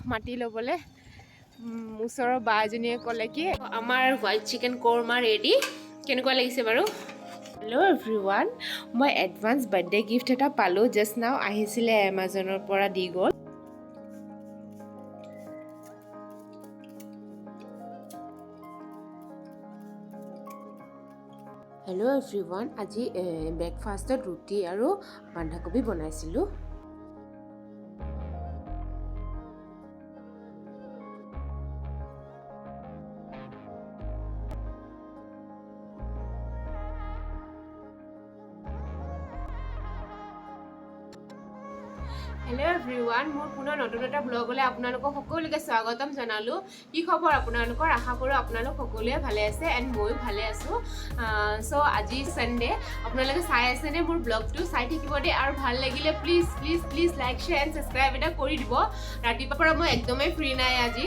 মাটি ল'বলৈ ওচৰৰ বা এজনীয়ে ক'লে কি আমাৰ হোৱাইট চিকেন কৰ্মা ৰেডি। কেনেকুৱা লাগিছে বাৰু? হেল্ল' এভৰিৱান, মই এডভান্স বাৰ্থডে গিফ্ট এটা পালোঁ। জাষ্ট নাও আহিছিলে এমাজনৰ পৰা দি গ'ল। হেল্ল' এভৰিৱান, আজি ব্ৰেকফাষ্টত ৰুটি আৰু বন্ধাকবি বনাইছিলোঁ। হেল্ল' এভৰিৱান, মোৰ পুনৰ নতুন এটা ব্লগলৈ আপোনালোকক সকলোকে স্বাগতম জনালোঁ। কি খবৰ আপোনালোকৰ? আশা কৰোঁ আপোনালোক সকলোৱে ভালে আছে এণ্ড ময়ো ভালে আছোঁ। চ' আজি ছানডে, আপোনালোকে চাই আছেনে মোৰ ব্লগটো? চাই থাকিব দেই, আৰু ভাল লাগিলে please please please like share and subscribe এটা কৰি দিব। ৰাতিপুৱাৰ পৰা মই একদমেই ফ্ৰী নাই আজি।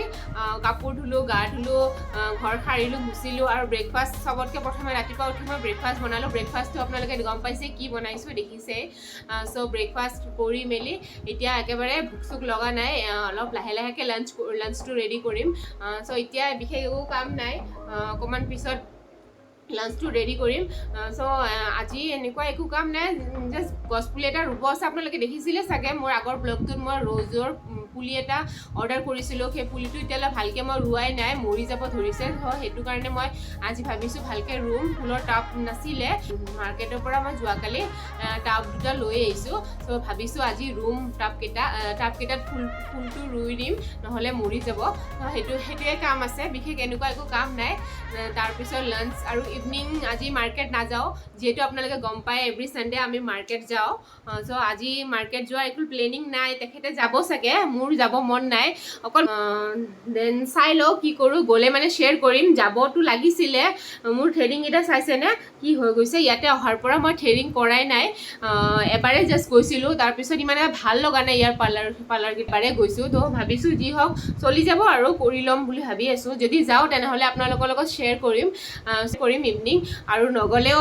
কাপোৰ ধুলোঁ, গা ধুলোঁ, ঘৰ সাৰিলোঁ, মুচিলোঁ আৰু ব্ৰেকফাষ্ট চবতকৈ প্ৰথমে ৰাতিপুৱা উঠি মই ব্ৰেকফাষ্ট বনালোঁ। ব্ৰেকফাষ্টটো আপোনালোকে গম পাইছে কি বনাইছোঁ, দেখিছেই। চ' ব্ৰেকফাষ্ট কৰি মেলি এতিয়া একেবাৰে ভোক চোক লগা নাই, অলপ লাহে লাহেকৈ লাঞ্চটো ৰেডি কৰিম। চ' এতিয়া বিশেষ একো কাম নাই, অকণমান পিছত লাঞ্চটো ৰেডি কৰিম। চ' আজি এনেকুৱা একো কাম নাই, জাষ্ট গছপুলি এটা ৰুব আছে। আপোনালোকে দেখিছিলে চাগে মোৰ আগৰ ব্লগটোত মই ৰ'জৰ পুলি এটা অৰ্ডাৰ কৰিছিলোঁ। সেই পুলিটো এতিয়ালৈ ভালকৈ মই ৰোৱাই নাই, মৰি যাব ধৰিছে। চ' সেইটো কাৰণে মই আজি ভাবিছোঁ ভালকৈ ৰুম। ফুলৰ টাব নাছিলে, মাৰ্কেটৰ পৰা মই যোৱাকালি টাব দুটা লৈ আহিছোঁ। চ' ভাবিছোঁ আজি ৰুম টাবকেইটাত ফুলটো ৰুই দিম, নহ'লে মৰি যাব। সেইটোৱে কাম আছে, বিশেষ এনেকুৱা একো কাম নাই। তাৰপিছত লাঞ্চ আৰু ইভিনিং আজি মাৰ্কেট নাযাওঁ, যিহেতু আপোনালোকে গম পায় এভৰি ছানডে আমি মাৰ্কেট যাওঁ। চ' আজি মাৰ্কেট যোৱাৰ একো প্লেনিং নাই। তেখেতে যাব চাগে, মোৰ যাব মন নাই। অকল দেন চাই লওঁ কি কৰোঁ, গ'লে মানে শ্বেয়াৰ কৰিম। যাবতো লাগিছিলে। মোৰ থ্ৰেডিংকেইটা চাইছেনে কি হৈ গৈছে? ইয়াতে অহাৰ পৰা মই থ্ৰেডিং কৰাই নাই, এবাৰেই জাষ্ট গৈছিলোঁ। তাৰপিছত ইমান ভাল লগা নাই ইয়াৰ পাৰ্লাৰকেইটাৰে গৈছোঁ। তো ভাবিছোঁ যি হওক চলি যাব আৰু কৰি ল'ম বুলি ভাবি আছোঁ। যদি যাওঁ তেনেহ'লে আপোনালোকৰ লগত শ্বেয়াৰ কৰিম ইভিনিং। আৰু নগ'লেও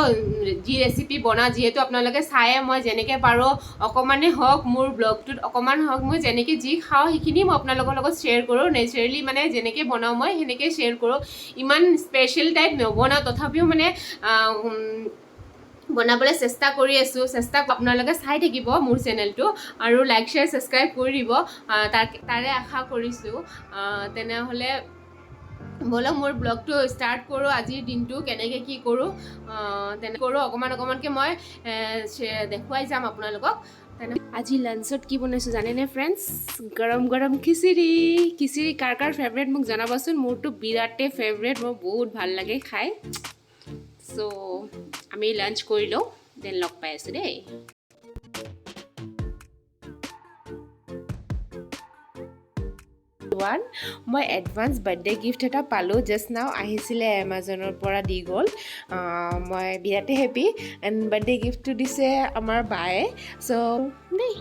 যি ৰেচিপি বনাওঁ, যিহেতু আপোনালোকে চায়ে, মই যেনেকৈ পাৰোঁ অকণমানেই হওক মোৰ ব্লগটোত অকণমান হওক মই যেনেকৈ যি খাওঁ সেইখিনি মই আপোনালোকৰ লগত শ্বেয়াৰ কৰোঁ। নেচাৰেলি মানে যেনেকৈ বনাওঁ মই সেনেকৈ শ্বেয়াৰ কৰোঁ। ইমান স্পেচিয়েল টাইপ নবনাওঁ, তথাপিও মানে বনাবলৈ চেষ্টা কৰি আছোঁ। আপোনালোকে চাই থাকিব মোৰ চেনেলটো আৰু লাইক শ্বেয়াৰ ছাবস্ক্ৰাইব কৰি দিব, তাৰে আশা কৰিছোঁ। তেনেহ'লে ব'লক মোৰ ব্লগটো ষ্টাৰ্ট কৰোঁ। আজিৰ দিনটো কেনেকৈ কি কৰোঁ অকণমানকৈ মই দেখুৱাই যাম আপোনালোকক। আজি লাঞ্চত কি বনাইছোঁ জানেনে ফ্ৰেণ্ডছ? গৰম গৰম খিচিৰি কাৰ ফেভৰেট মোক জনাবচোন। মোৰতো বিৰাটেই ফেভৰেট, মোৰ বহুত ভাল লাগে খাই। চ' আমি লাঞ্চ কৰি লওঁ, দেন লগ পাই আছোঁ দেই। মই এডভান্স বাৰ্থডে গিফ্ট এটা পালোঁ। জাষ্ট নাও আহিছিলে এমাজনৰ পৰা দি গ'ল। মই বিৰাটেই হেপী। এণ্ড বাৰ্থডে গিফ্টটো দিছে আমাৰ বায়ে। চ' দেই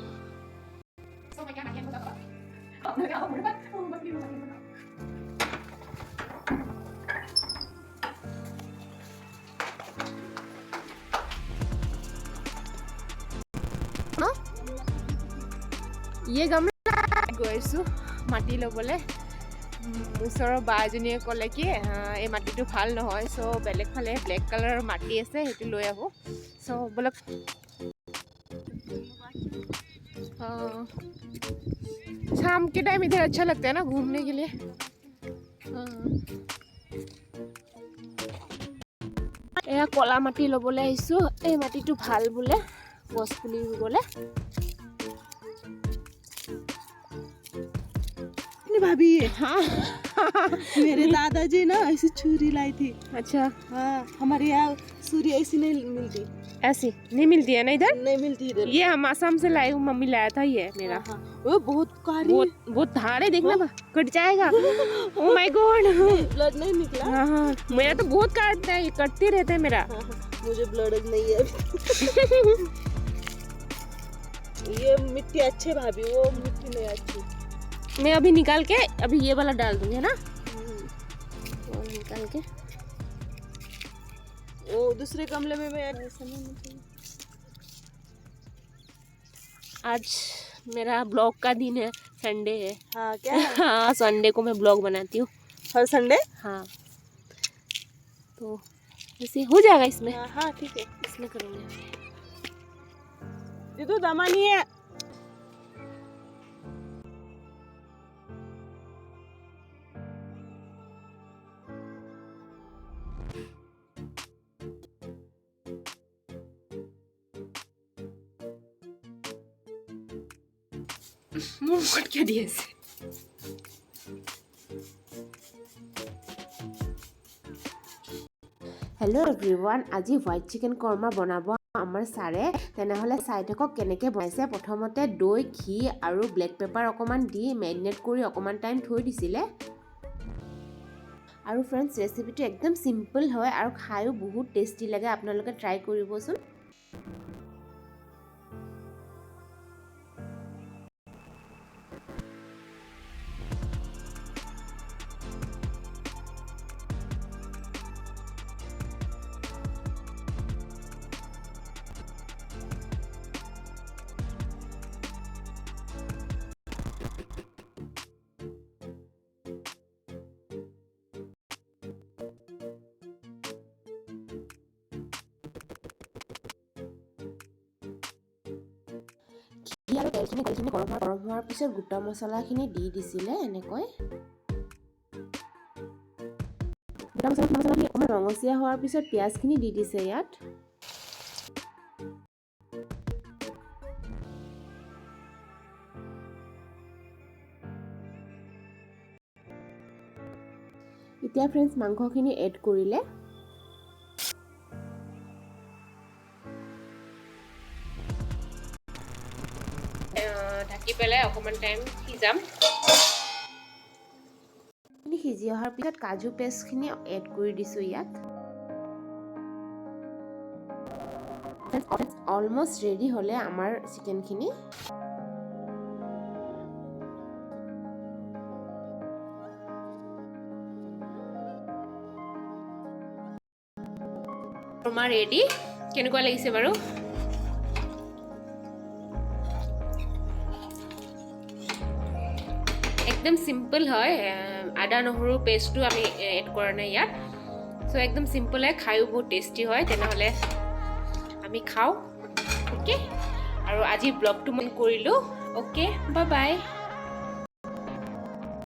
গৈছোঁ মাটি ল'বলৈ। ওচৰৰ বা এজনীয়ে ক'লে কি এই মাটিটো ভাল নহয়, চ' বেলেগ ফালে ব্লেক কালাৰৰ মাটি আছে, সেইটো লৈ আহোঁ। চ' ব'লক। शाम के टाइम इधर अच्छा लगता है ना घूमने के लिए। এয়া কলা মাটি ল'বলৈ আহিছোঁ। এই মাটিটো ভাল বোলে গছ পুলি ৰুবলৈ। भाभी हाँ मेरे दादाजी ना ऐसी छुरी लाई थी। अच्छा, हाँ, हमारे यहाँ छुरी ऐसी नहीं मिलती। ऐसी नहीं मिलती है ना इधर? नहीं मिलती इधर। ये हम असम से लाए हूँ, मम्मी लाया था ये मेरा। हाँ, वो बहुत कारी, बहुत धार है, देखना कट जाएगा। ओ माय गॉड, ब्लड नहीं निकला। हाँ हाँ, मेरा तो बहुत काटता है, ये कटते रहते हैं मेरा। हाँ, मुझे ब्लड नहीं है। ये मिट्टी अच्छे भाभी, वो मिट्टी नहीं अच्छी। मैं अभी निकाल के अभी ये वाला डाल दूंगी, है ना? और निकाल के वो दूसरे गमले में मैं आज मेरा ब्लॉग का दिन है। संडे है। हाँ क्या है? हाँ संडे को मैं ब्लॉग बनाती हूँ। हर संडे? हाँ तो वैसे हो जाएगा इसमें। हाँ ठीक है। इसमें करेंगे। ये तो दमा नहीं है। মোৰ মুখত কিয় দি আছে? হেল্ল' এভৰিৱান, আজি হোৱাইট চিকেন কৰ্মা বনাব আমাৰ ছাৰে। তেনেহ'লে চাই থাকক কেনেকৈ বনাইছে। প্ৰথমতে দৈ, ঘি আৰু ব্লেক পেপাৰ অকণমান দি মেৰিনেট কৰি অকণমান টাইম থৈ দিছিলে। আৰু ফ্ৰেণ্ডছ, ৰেচিপিটো একদম চিম্পল হয় আৰু খায়ো বহুত টেষ্টি লাগে। আপোনালোকে ট্ৰাই কৰিবচোন। ঘি আৰু তেলখিনি গৰম হোৱাৰ পিছত গোটা মছলাখিনি দি দিছিলে এনেকৈ। গোটা মছলাখিনি অকণমান ৰঙচীয়া হোৱাৰ পিছত পিঁয়াজখিনি দি দিছে ইয়াত। এতিয়া ফ্ৰেণ্ডছ মাংসখিনি এড কৰিলে। ঢাকি পেলাই অকণমান টাইম সিজাম। সিজি অহাৰ পিছত কাজু পেষ্টখিনি এড কৰি দিছোঁ ইয়াত। অলমষ্ট ৰেডি হ'লে আমাৰ চিকেনখিনি। কৰ্মা ৰেডি। কেনেকুৱা লাগিছে বাৰু? একদম চিম্পল হয়। আদা নহৰু পেষ্টটো আমি এড কৰা নাই ইয়াত। চ' একদম চিম্পল হয়, খায়ো বহুত টেষ্টি হয়। তেনেহ'লে আমি খাওঁ। অ'কে, আৰু আজি ব্লগটো মই কৰিলোঁ। Okay, bye bye.